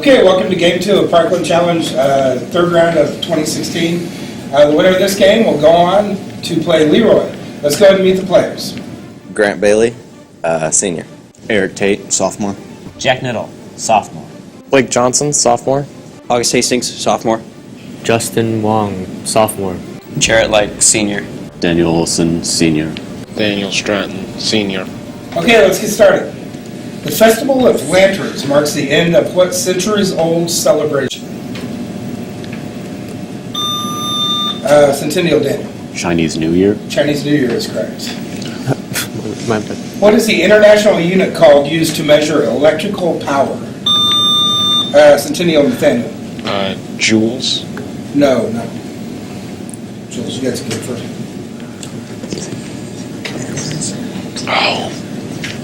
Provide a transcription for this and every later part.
Okay, welcome to Game 2 of Parkland Challenge, third round of 2016. The winner of this game will go on to play Leroy. Let's go ahead and meet the players. Grant Bailey, senior. Eric Tate, sophomore. Jack Niddle, sophomore. Blake Johnson, sophomore. August Hastings, sophomore. Justin Wong, sophomore. Jarrett Like, senior. Daniel Olson, senior. Daniel Stratton, senior. Okay, let's get started. The Festival of Lanterns marks the end of what centuries-old celebration? Centennial Daniel. Chinese New Year. Chinese New Year is correct. My bad. What is the international unit called used to measure electrical power? Centennial Nathaniel. Joules. No. Jules, you guys can go first.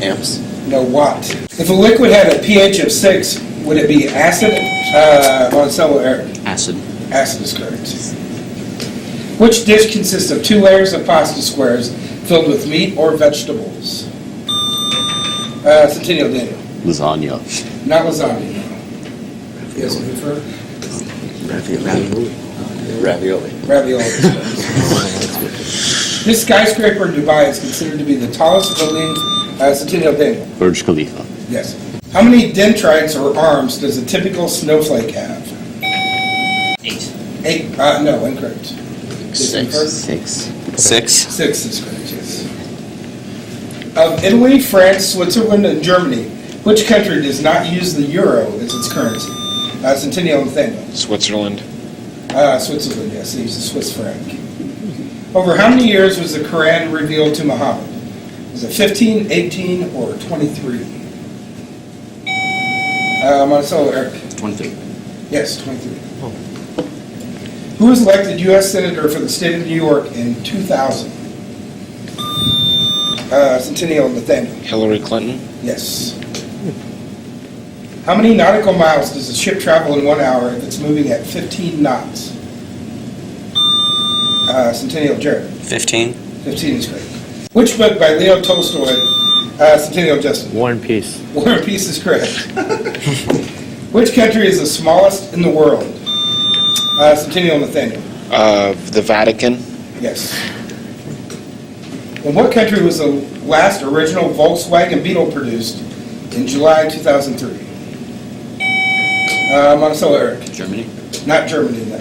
Amps. No, watt. If a liquid had a pH of 6, would it be acid? Monticello, Eric. Acid. Acid is correct. Which dish consists of 2 layers of pasta squares filled with meat or vegetables? Centennial Daniel. Lasagna. Not lasagna, no. You guys want to go Ravioli. Ravioli is correct. This skyscraper in Dubai is considered to be the tallest building. Centennial Daniel. Burj Khalifa. Yes. How many dendrites or arms does a typical snowflake have? 8. 8. No, incorrect. Six. 6 is correct, yes. Of Italy, France, Switzerland, and Germany, which country does not use the euro as its currency? Centennial Nathaniel. Switzerland. Switzerland, yes. They use the Swiss franc. Over how many years was the Quran revealed to Muhammad? Was it 15, 18, or 23? Monticello, Eric. 23. Yes, 23. Who was elected U.S. Senator for the state of New York in 2000? Centennial Nathaniel. Hillary Clinton. Yes. How many nautical miles does a ship travel in 1 hour if it's moving at 15 knots? Centennial Jared. 15. 15 is correct. Which book by Leo Tolstoy? Centennial Justin. War and Peace. War and Peace is correct. Which country is the smallest in the world? Centennial Nathaniel. The Vatican. Yes. In what country was the last original Volkswagen Beetle produced in July 2003? Monticello, Eric. Germany. Not Germany, no.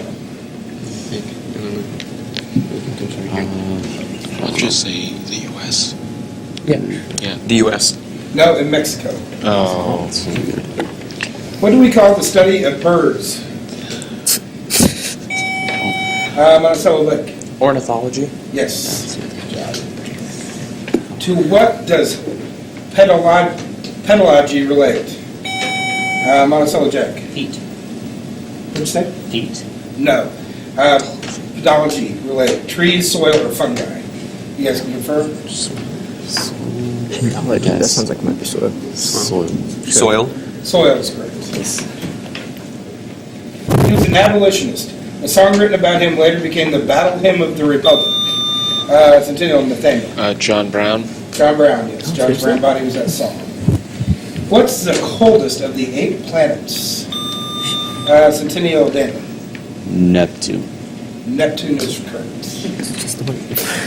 I'll just say the U.S. Yeah. The U.S. No, in Mexico. Oh. What do we call the study of birds? Monticello Lake. Ornithology. Yes. To what does pedology relate? Monticello Jack. Feet. What'd you say? Feet. No. Pedology related. Trees, soil, or fungi. You guys can confirm? That sounds like it might be soil. Soil. Soil is correct. He was an abolitionist. A song written about him later became the Battle Hymn of the Republic. Centennial Nathaniel. John Brown. John Brown, yes. John Brown body was that song. What's the coldest of the 8 planets? Centennial Daniel. Neptune. Neptune is correct.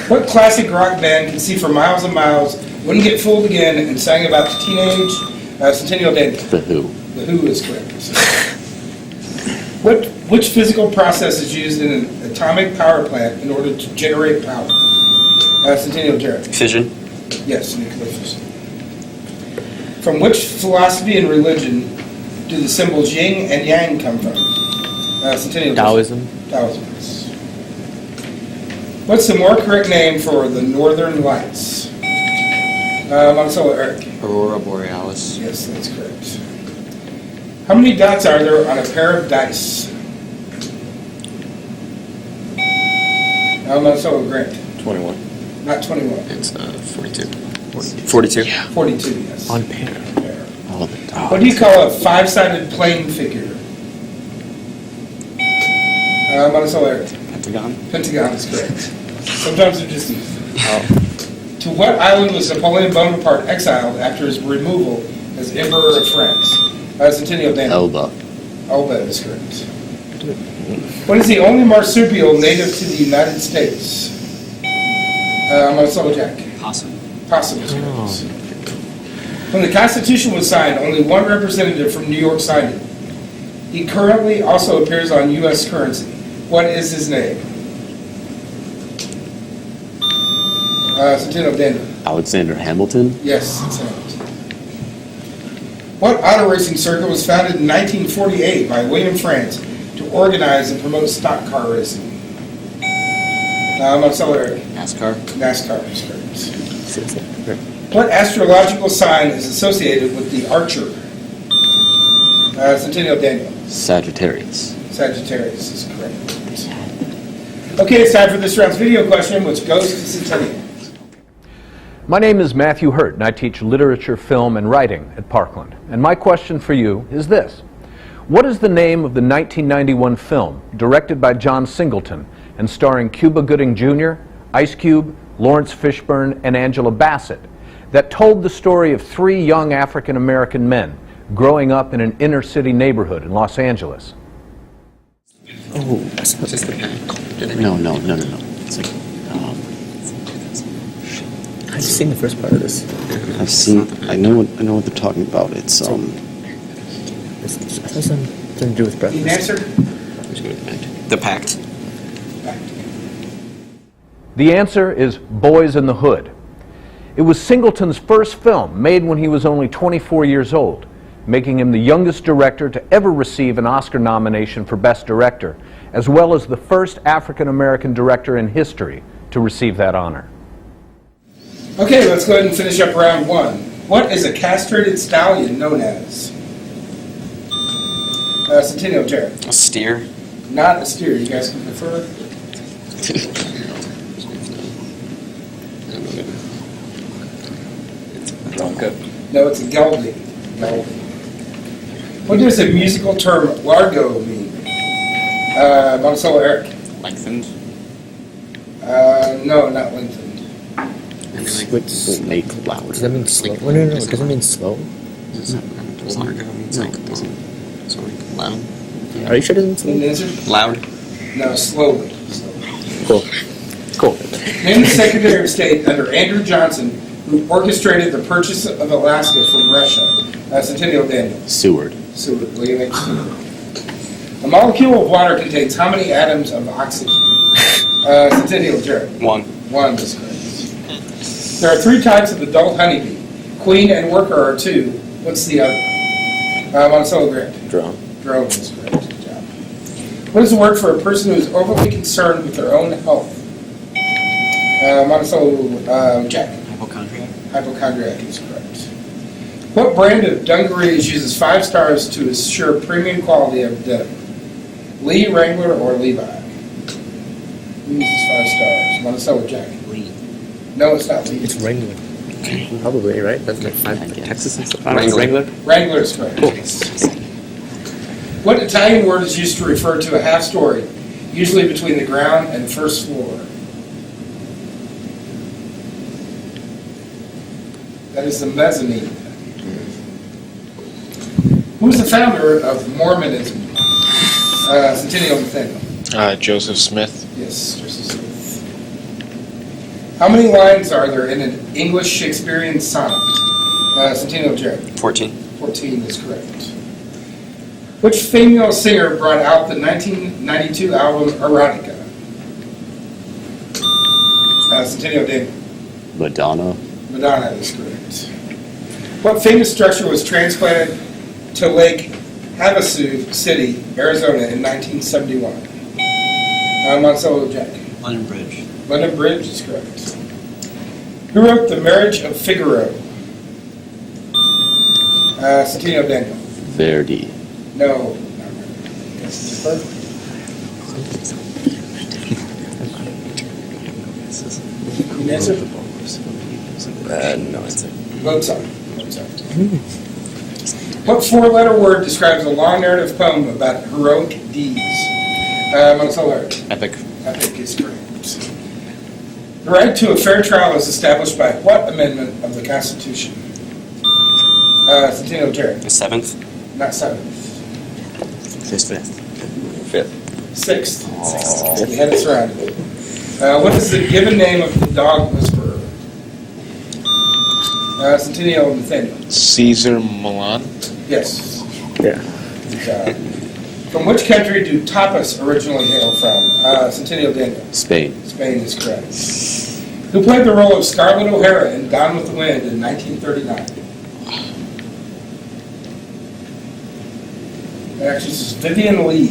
What classic rock band can see for miles and miles, wouldn't get fooled again, and sang about the teenage? Centennial Daniel. The Who. The Who is correct. Which physical process is used in an atomic power plant in order to generate power? Centennial Jared. Fission. Yes, nuclear fission. From which philosophy and religion do the symbols yin and yang come from? Centennial Taoism. Taoism, yes. What's the more correct name for the Northern Lights? Monticello, Eric. Aurora Borealis. Yes, that's correct. How many dots are there on a pair of dice? Monticello, Grant. 21. Not 21. It's 42. 42. Yeah. 42, yes. On pair. Pair. All the dots. What do you call a 5-sided plane figure? Monticello, Eric. Pentagon. Pentagon is correct. Sometimes they're just To what island was Napoleon Bonaparte exiled after his removal as Emperor of France? Centennial Daniel. Elba. All that is correct. What is the only marsupial native to the United States? Monticello Jack. Possum. Possum is correct. When the Constitution was signed, only one representative from New York signed it. He currently also appears on U.S. currency. What is his name? Centennial Daniel. Alexander Hamilton. Yes, it's Hamilton. What auto racing circuit was founded in 1948 by William France to organize and promote stock car racing? Monticello Eric. NASCAR. NASCAR is correct. What astrological sign is associated with the archer? Centennial Daniel. Sagittarius. Sagittarius is correct. Okay, it's time for this round's video question, which goes to Centennial. My name is Matthew Hurt, and I teach literature, film, and writing at Parkland. And my question for you is this. What is the name of the 1991 film directed by John Singleton and starring Cuba Gooding Jr., Ice Cube, Lawrence Fishburne, and Angela Bassett that told the story of three young African-American men growing up in an inner-city neighborhood in Los Angeles? Oh, that's not Just the pack. No. It's like, I've seen the first part of this. I know what they're talking about. It's It has something to do with Need an breakfast. answer? The Pact. The answer is Boys in the Hood. It was Singleton's first film, made when he was only 24 years old, making him the youngest director to ever receive an Oscar nomination for Best Director, as well as the first African-American director in history to receive that honor. Okay, let's go ahead and finish up round one. What is a castrated stallion known as? Centennial Jared. A steer. Not a steer. You guys can prefer? Bronco. No, it's a gelding. Gelding. What does the musical term largo mean? Monticello Eric. Lengthened. No, not lengthened. make louder. Does that mean slow? No, it doesn't mean slow. Largo means like, so like loud. Are you sure it doesn't Need mean an answer? Loud. No, slowly. Cool. Cool. Name the Secretary of State under Andrew Johnson who orchestrated the purchase of Alaska from Russia. Centennial Daniel. Seward. Seward. William H. Seward. A molecule of water contains how many atoms of oxygen? Centennial Jared. One. One is correct. There are three types of adult honeybee. Queen and worker are two. What's the other? Monticello Grant. Drone. Drone is correct. Good job. What is the word for a person who is overly concerned with their own health? Monticello Jack. Hypochondriac. Hypochondriac is correct. What brand of dungarees uses 5 stars to assure premium quality of denim? Lee, Wrangler, or Levi? Who uses 5 stars? Monticello Jack. Lee. No, it's not Lee. It's Wrangler. Probably, right? That's like Texas and stuff. Wrangler. Wrangler is correct. What Italian word is used to refer to a half story, usually between the ground and first floor? That is the mezzanine. Who is the founder of Mormonism? Centennial Nathaniel. Joseph Smith. Yes, Joseph Smith. How many lines are there in an English Shakespearean sonnet? Centennial Jared. 14. 14 is correct. Which female singer brought out the 1992 album Erotica? Centennial Daniel. Madonna. Madonna is correct. What famous structure was transplanted to Lake Havasu City, Arizona in 1971? Monticello Jack. London Bridge. London Bridge is correct. Who wrote The Marriage of Figaro? Centennial Daniel. Verdi. No. You answer? No answer. Mozart. Mozart. What 4-letter word describes a long narrative poem about heroic deeds? Monticello. Epic. Epic is correct. The right to a fair trial is established by what amendment of the Constitution? Centennial Jared. The 7th. Not 7th. Sixth. We had it surrounded. What is the given name of the dog whisperer? Centennial and Nathaniel. Caesar Milan. Yes. Yeah. Good job. From which country do tapas originally hail from? Centennial Daniel. Spain. Spain is correct. Who played the role of Scarlett O'Hara in Gone with the Wind in 1939? Actually, this is Vivian Lee.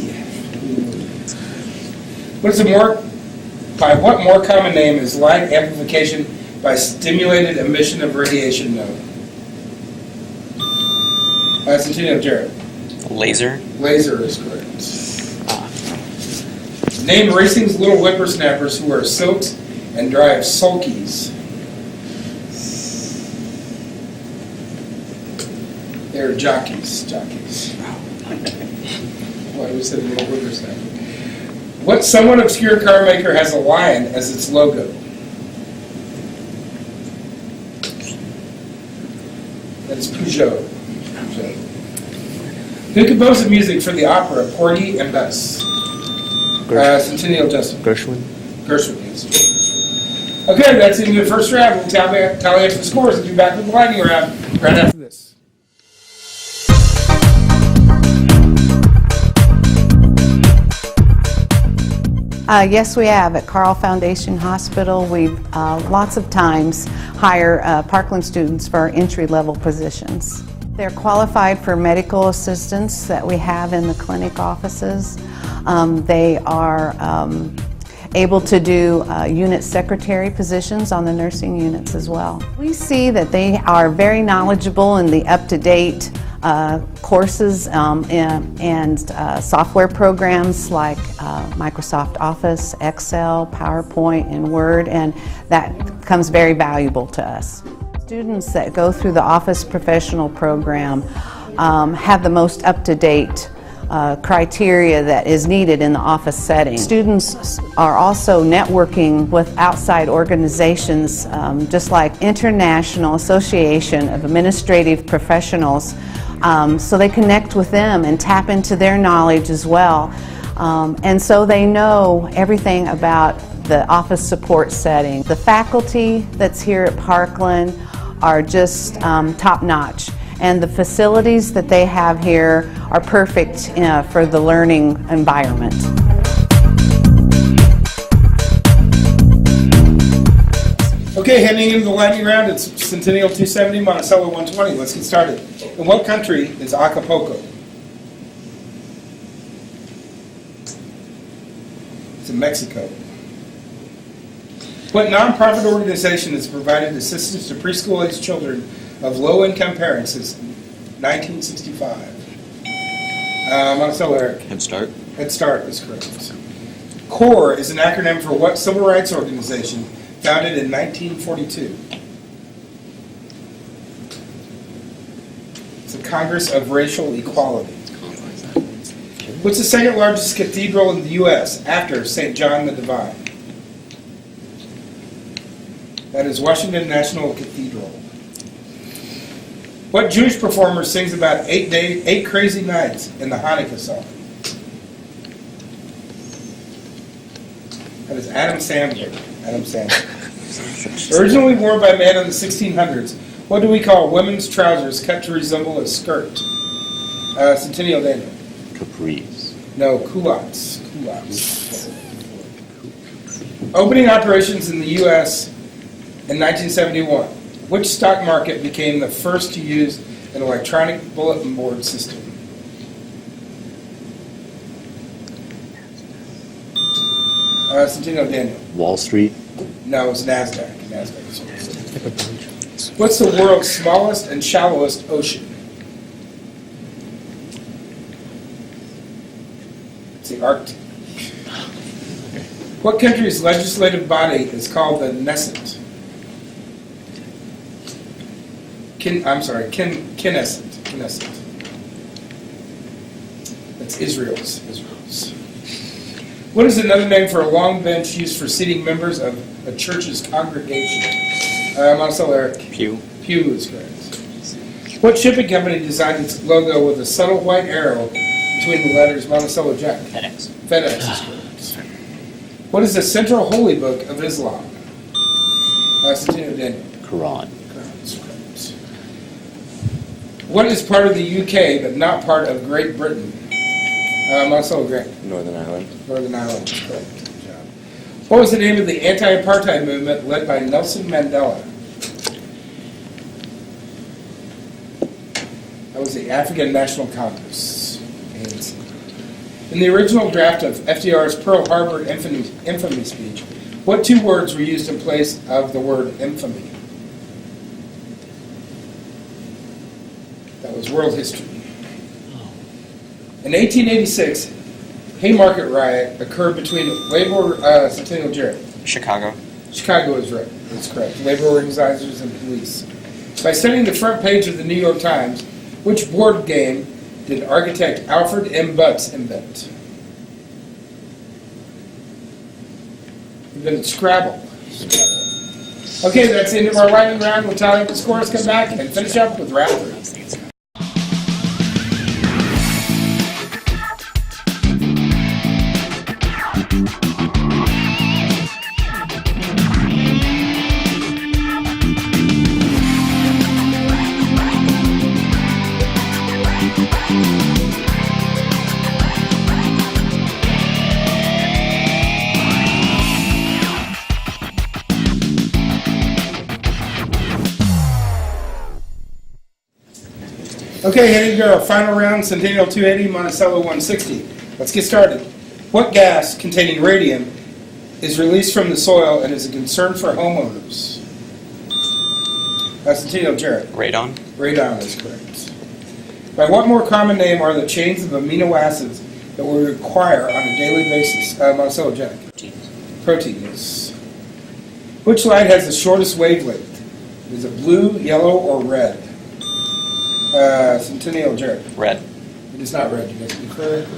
By what more common name is light amplification by stimulated emission of radiation known? Centennial Jarrett. Laser. Laser is correct. Name racing's little whippersnappers who wear silks and drive sulkies. They're jockeys. Why we said little whippersnapper? What somewhat obscure car maker has a lion as its logo? That is Peugeot. Who composed the music for the opera Porgy and Bess? Centennial Justin. Gershwin. Gershwin, yes. Okay, that's the end of the first round. We'll tally up the scores and be back with the lightning round right after this. Yes, we have. At Carl Foundation Hospital, we lots of times hire Parkland students for our entry-level positions. They're qualified for medical assistants that we have in the clinic offices. They are able to do unit secretary positions on the nursing units as well. We see that they are very knowledgeable in the up-to-date courses and software programs like Microsoft Office, Excel, PowerPoint, and Word, and that becomes very valuable to us. Students that go through the Office Professional Program have the most up-to-date criteria that is needed in the office setting. Students are also networking with outside organizations just like International Association of Administrative Professionals, so they connect with them and tap into their knowledge as well. And so they know everything about the office support setting. The faculty that's here at Parkland are just top-notch. And the facilities that they have here are perfect for the learning environment. Okay, heading into the lightning round, it's Centennial 270, Monticello 120. Let's get started. In what country is Acapulco? It's in Mexico. What nonprofit organization has provided assistance to preschool-aged children of low-income parents since 1965? Monticello, Eric. Head Start. Head Start is correct. CORE is an acronym for what civil rights organization founded in 1942? It's the Congress of Racial Equality. What's the second largest cathedral in the U.S. after St. John the Divine? That is Washington National Cathedral. What Jewish performer sings about 8 crazy nights in the Hanukkah song? That is Adam Sandler. Adam Sandler. Originally worn by men in the 1600s, what do we call women's trousers cut to resemble a skirt? Centennial Daniel. Capris. No, culottes. Opening operations in the U.S. in 1971. Which stock market became the first to use an electronic bulletin board system? Centennial Daniel. Wall Street. No, it's NASDAQ. What's the world's smallest and shallowest ocean? It's the Arctic. What country's legislative body is called the Knesset? Knesset. That's Israel's. What is another name for a long bench used for seating members of a church's congregation? Monticello, Eric. Pew. Pew is correct. What shipping company designed its logo with a subtle white arrow between the letters Monticello Jack? FedEx. FedEx is correct. What is the central holy book of Islam? Centennial Daniel. Quran. That's correct. What is part of the UK but not part of Great Britain? Monticello Grant. Northern Ireland. Northern Ireland is correct. Good job. What was the name of the anti-apartheid movement led by Nelson Mandela? That was the African National Congress. ANC. In the original draft of FDR's Pearl Harbor infamy speech, what two words were used in place of the word infamy? That was world history. In 1886, Haymarket riot occurred between Centennial Jarrett. Chicago. Chicago is right. That's correct. Labor organizers and police. By studying the front page of the New York Times, which board game did architect Alfred M. Butts invent? Invented Scrabble. Okay, that's the end of our lightning round. We'll tally up the scores, come back, and finish up with round 3. Okay, heading to our final round, Centennial 280, Monticello 160. Let's get started. What gas containing radium is released from the soil and is a concern for homeowners? Centennial Jarrett. Radon. Radon is correct. By what more common name are the chains of amino acids that we require on a daily basis? Monticello Jack. Proteins. Which light has the shortest wavelength? Is it blue, yellow, or red? Centennial Jarrett. Red. It is not red. You guys be correct.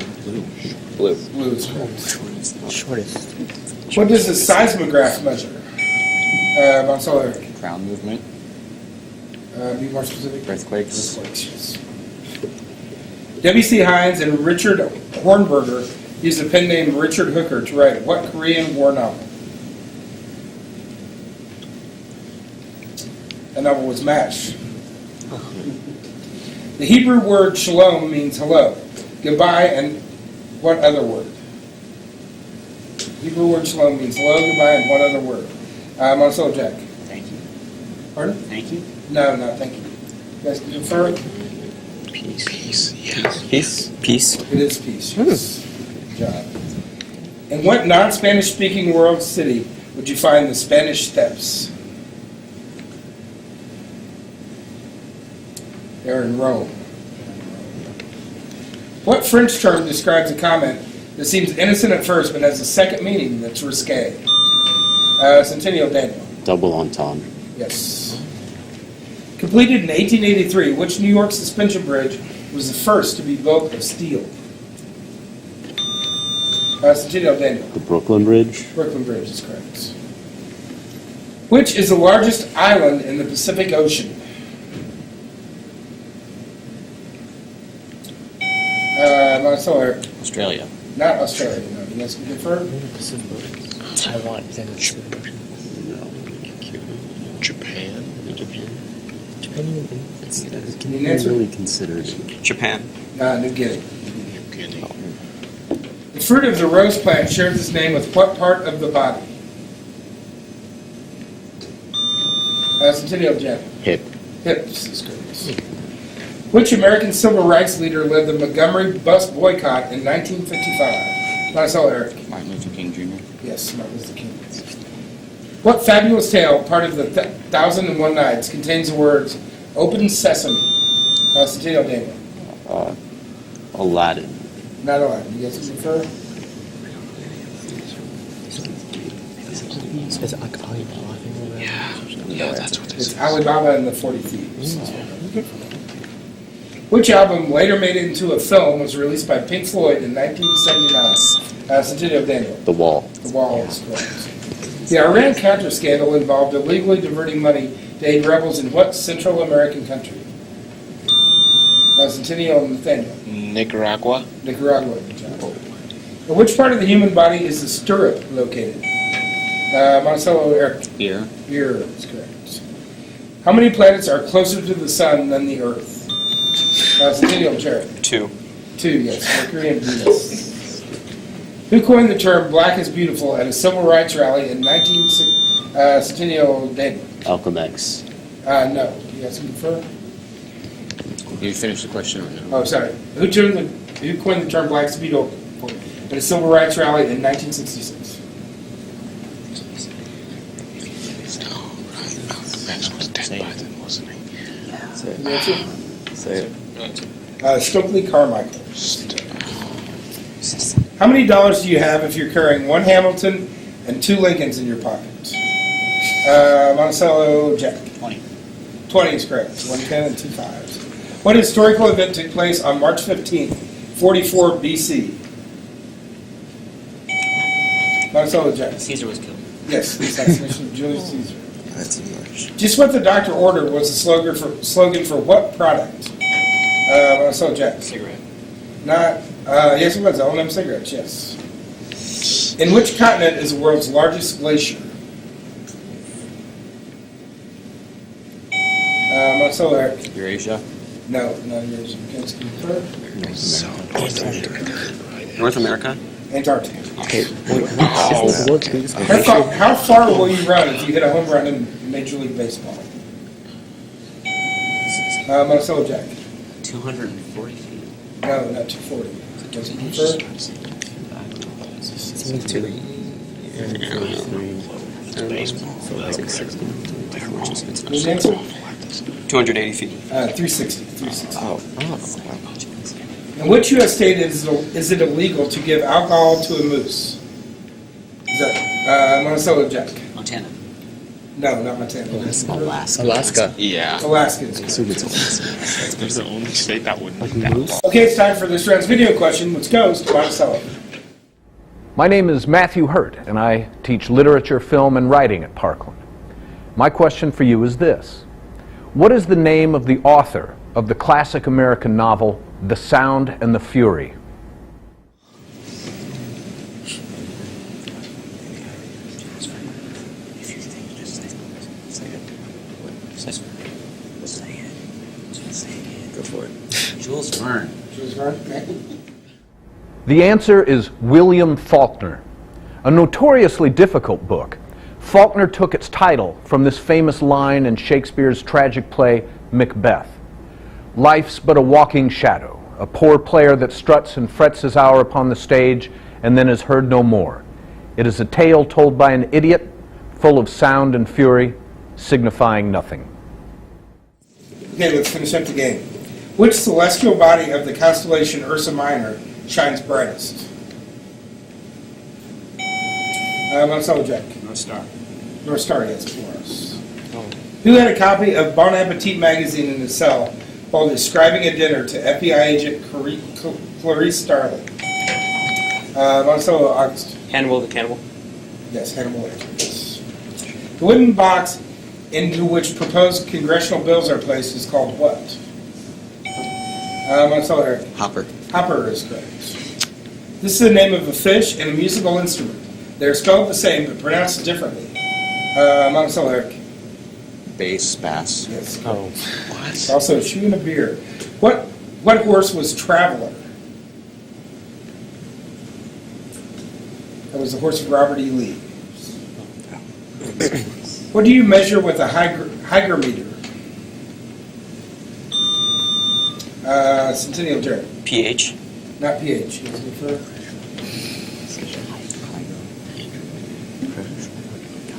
Blue. Blue is correct. Shortest. What does the seismograph measure? Monticello. Ground movement. Be more specific. Earthquakes. Yes. W.C. Hines and Richard Hornberger used the pen name Richard Hooker to write what Korean War novel? The novel was MASH. The Hebrew word shalom means hello, goodbye, and what other word? Hebrew word shalom means hello, goodbye, and what other word? Monticello Jack. Thank you. Pardon? Thank you. No, not thank you. You guys confirm? Peace. Peace. Peace. It is peace. Yes. Good job. In what non-Spanish speaking world city would you find the Spanish Steps? They're in Rome. What French term describes a comment that seems innocent at first but has a second meaning that's risque? Centennial Daniel. Double entendre. Yes. Completed in 1883, which New York suspension bridge was the first to be built of steel? Centennial Daniel. The Brooklyn Bridge. Brooklyn Bridge is correct. Which is the largest island in the Pacific Ocean? Monticello. Australia. Not Australia, no. You guys can confirm? Taiwan. Is that in the Pacific Ocean? Japan. Japan even it's Can you answer? Really considered. Japan. New Guinea. The fruit of the rose plant shares its name with what part of the body? Centennial Jen. Hip. Hips is correct. Which American civil rights leader led the Montgomery bus boycott in 1955? Monticello Eric. Martin Luther King Jr. Yes, Martin Luther King. What fabulous tale, part of the 1001 Nights, contains the words "Open Sesame"? Centennial Daniel. Aladdin. Not Aladdin. You guys can confirm? It's like Alibaba. Yeah, that's what this It's is. Alibaba and the 40 Thieves. Which album, later made into a film, was released by Pink Floyd in 1979? Centennial Daniel. The Wall. The Wall is correct. The Iran-Contra scandal involved illegally diverting money to aid rebels in what Central American country? Centennial and Nathaniel. Nicaragua. Nicaragua. Good job. In which part of the human body is the stirrup located? Monticello, Eric. Ear. Ear is correct. How many planets are closer to the sun than the Earth? Centennial, Jared. 2. 2, yes. Mercury and Venus. Who coined the term "black is beautiful" at a civil rights rally in 1960? Centennial, Daniel. Malcolm X. No. You guys prefer? You finished the question or no? Oh, sorry. Who coined the term "black is beautiful" at a civil rights rally in 1966? Max was dead by then, wasn't he? Say it. Stokely Carmichael. How many dollars do you have if you're carrying 1 Hamilton and 2 Lincolns in your pocket? Monticello, Jack. 20. 20 is correct. 1 10 and 2 5s. What historical event took place on March 15th, 44 BC? Monticello, Jack. Caesar was killed. Yes, the assassination of Julius Caesar. That's a March. Just what the doctor ordered was the slogan for what product? Monticello, Jack. Cigarette. Not, yes it was, L&M cigarettes, yes. In which continent is the world's largest glacier? Monticello, Eric. Eurasia. No, not yours. Against confirm. North America? Antarctica. Okay, the world's biggest How far will you run if you hit a home run in Major League Baseball? Monticello, Jack. 240 feet. No, not 240. Against confirm. Who's the answer? 280 feet. 360. 360. Oh. In which U.S. state is it illegal to give alcohol to a moose? Is that Monticello, Jack? Montana. No, not Montana. Alaska. Yeah. Alaska is correct. That's the only state that wouldn't like that. Okay, it's time for this round's video question, which goes to Monticello. My name is Matthew Hurt, and I teach literature, film, and writing at Parkland. My question for you is this. What is the name of the author of the classic American novel, The Sound and the Fury? Go for it. Jules Verne. Jules Verne, okay. The answer is William Faulkner. A notoriously difficult book, Faulkner took its title from this famous line in Shakespeare's tragic play, Macbeth. Life's but a walking shadow, a poor player that struts and frets his hour upon the stage and then is heard no more. It is a tale told by an idiot, full of sound and fury, signifying nothing. Okay, let's finish up the game. Which celestial body of the constellation Ursa Minor shines brightest? Monticello, Jack. North Star. North Star, yes, for us. Who had a copy of Bon Appetit magazine in his cell while describing a dinner to FBI agent Clarice Starling? Monticello, August. Hannibal the Cannibal. Yes, Hannibal Lecter. Yes. The wooden box into which proposed congressional bills are placed is called what? Monticello, Eric. Hopper. Hopper is correct. This is the name of a fish and a musical instrument. They are spelled the same but pronounced differently. Monticello, Eric. Bass. Yes. Oh. What? Also, a shoe and a beer. What horse was Traveler? That was the horse of Robert E. Lee. What do you measure with a hygrometer? Centennial, Jared. pH. Not pH. You guys refer?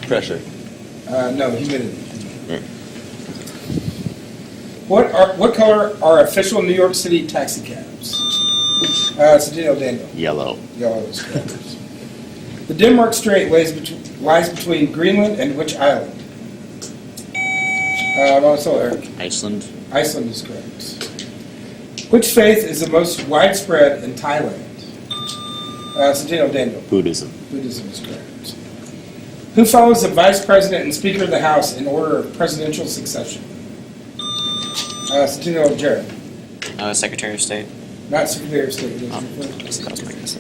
Pressure. No, humidity. What color are official New York City taxi cabs? Centennial, Daniel. Yellow. Yellow is correct. The Denmark Strait lies between Greenland and which island? Monticello, Eric. Iceland. Iceland is correct. Which faith is the most widespread in Thailand? Centennial, Daniel. Buddhism. Buddhism is correct. Who follows the Vice President and Speaker of the House in order of presidential succession? Centennial, Jared. Secretary of State. Not Secretary of State. That was my guess.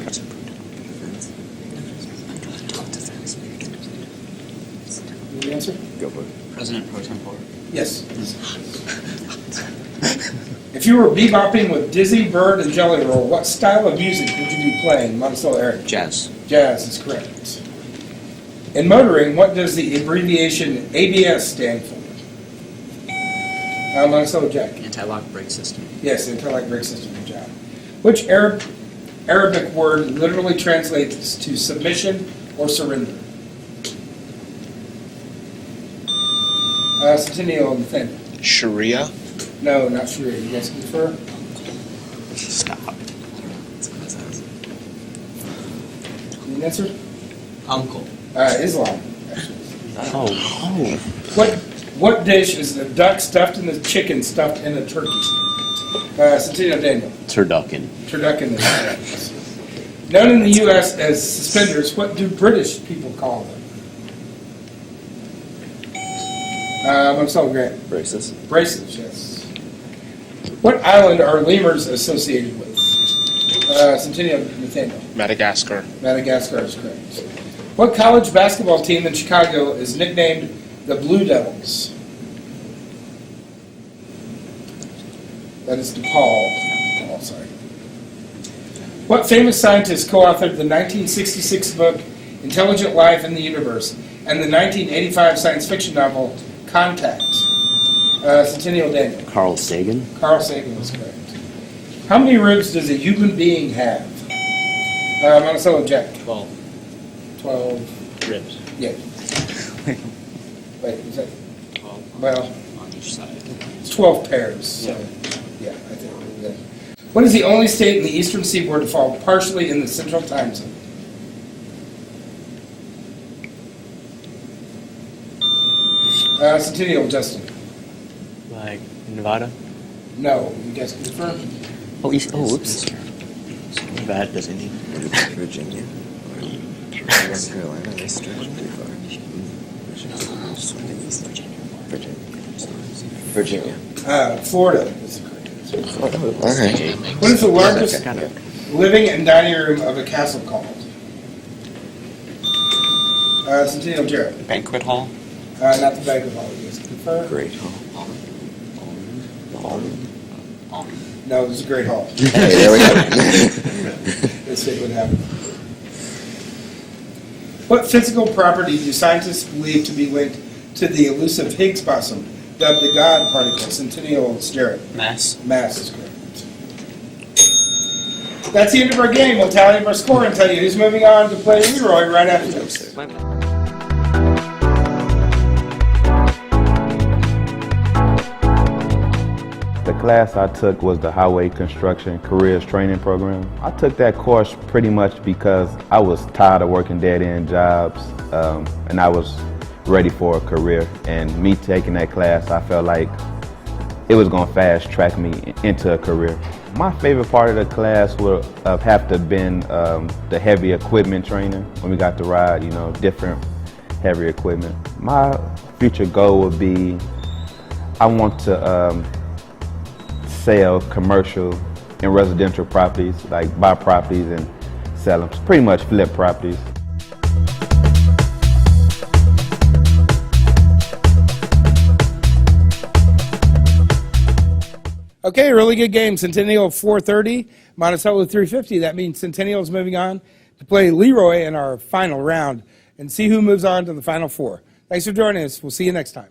Any answer? Go for it. President pro tempore. Yes. If you were bebopping with Dizzy, Bird, and Jelly Roll, what style of music would you be playing? Monticello area. Jazz. Jazz is correct. In motoring, what does the abbreviation ABS stand for? Monticello Jack. Anti-lock brake system. Yes, anti-lock brake system. Good job. Which Arabic word literally translates to submission or surrender? Centennial and Nathaniel. Sharia. No, not sure. You guys confer? Stop. Any answer? Uncle. Islam, actually. Oh. What dish is the duck stuffed in the chicken stuffed in a turkey? Centennial Daniel. Turducken. Turducken is correct. Known in the U.S. as suspenders, what do British people call them? I'm sorry, Grant. Braces. Braces, yes. What island are lemurs associated with? Centennial Nathaniel. Madagascar. Madagascar is correct. What college basketball team in Chicago is nicknamed the Blue Devils? That is DePaul. Oh, sorry. What famous scientist co-authored the 1966 book Intelligent Life in the Universe and the 1985 science fiction novel Contact? Centennial Daniel. Carl Sagan. Carl Sagan is correct. How many ribs does a human being have? Monticello Jack. 12 12. ribs. Yeah. Wait, is that? 12 Well, on each side. it's 12 pairs. So, yeah, I think we're good. What is the only state in the eastern seaboard to fall partially in the central time zone? Centennial Justin. Like Nevada? No, you guys confirm? Oh, East. Oh, whoops. Bad, doesn't he? Virginia. Or North Carolina. They stretch pretty far. Virginia. Florida is the correct answer. Okay. What is the largest living and dining room of a castle called? Centennial Jared. Banquet hall. Not the banquet hall. You guys confirm? Great Hall. No, it was a great hall. Hey, there we go. Let's see what happened. What physical property do scientists believe to be linked to the elusive Higgs boson, dubbed the God particle? Centennial Jarrett. Mass. Mass is correct. That's the end of our game. We'll tally up our score and tell you who's moving on to play Leroy right after this. The class I took was the Highway Construction Careers Training Program. I took that course pretty much because I was tired of working dead-end jobs and I was ready for a career. And me taking that class, I felt like it was going to fast track me into a career. My favorite part of the class would have to have been the heavy equipment training when we got to ride, different heavy equipment. My future goal would be I want to sell commercial and residential properties, like buy properties and sell them, pretty much flip properties. Okay, really good game. Centennial 430, Monticello 350. That means Centennial is moving on to play Leroy in our final round and see who moves on to the final four. Thanks for joining us. We'll see you next time.